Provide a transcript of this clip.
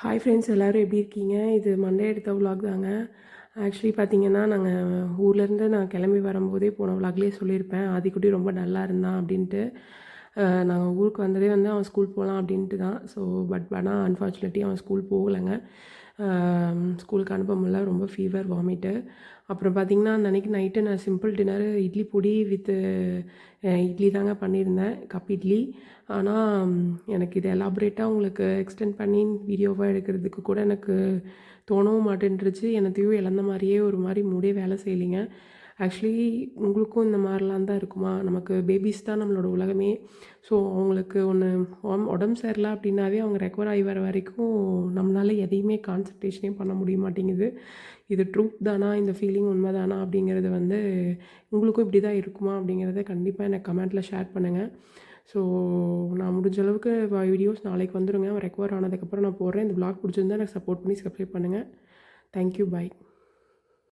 Hi friends, எல்லோரும் எப்படி இருக்கீங்க? இது மண்டே எடுத்த விலாக் தாங்க. ஆக்சுவலி பார்த்தீங்கன்னா, நாங்கள் ஊர்லேருந்து நான் கிளம்பி வரும்போதே போன விலாக்லேயே சொல்லியிருப்பேன், ஆதிக்குட்டி ரொம்ப டல்லாக இருந்தான் அப்படின்ட்டு. நாங்கள் ஊருக்கு வந்ததே வந்து அவன் ஸ்கூல் போகலாம் அப்படின்ட்டு தான். ஸோ ஆனால் அன்ஃபார்ச்சுனேட்லி அவன் ஸ்கூல் போகலைங்க. ஸ்கூலுக்கு அனுப்ப முடியல, ரொம்ப ஃபீவர், வாமிட்டு. அப்புறம் பார்த்திங்கன்னா, அன்றைக்கி நைட்டு நான் சிம்பிள் டின்னரு இட்லி பொடி வித்து இட்லி தாங்க பண்ணியிருந்தேன், கப் இட்லி. ஆனால் எனக்கு இது எலாபரேட்டாக உங்களுக்கு எக்ஸ்டெண்ட் பண்ணி வீடியோவாக எடுக்கிறதுக்கு கூட எனக்கு தோணவும் மாட்டேன்ருச்சு. என்னத்தையும் இழந்த மாதிரியே ஒரு மாதிரி மூடே வேலை செய்யலைங்க. ஆக்சுவலி உங்களுக்கும் இந்த மாதிரிலாம் தான் இருக்குமா? நமக்கு பேபிஸ் தான் நம்மளோட உலகமே. ஸோ அவங்களுக்கு ஒன்று உடம்பு சரியில்லை அப்படின்னாவே அவங்க ரெக்கவர் ஆகி வர வரைக்கும் நம்மளால எதையுமே கான்சன்ட்ரேஷனே பண்ண முடிய மாட்டேங்குது. இது ட்ரூத் தானா? இந்த ஃபீலிங் உண்மை தானா? அப்படிங்கிறது வந்து உங்களுக்கும் இப்படி தான் இருக்குமா? அப்படிங்கிறத கண்டிப்பாக எனக்கு கமெண்ட்டில் ஷேர் பண்ணுங்கள். ஸோ நான் முடிஞ்ச அளவுக்கு வீடியோஸ் நாளைக்கு வந்துடுங்க. ரெக்கவர் ஆனதுக்கப்புறம் நான் போடுறேன். இந்த விலாக் பிடிச்சிருந்தா எனக்கு சப்போர்ட் பண்ணி சப்ஸ்கிரைப் பண்ணுங்கள். தேங்க்யூ. பாய்.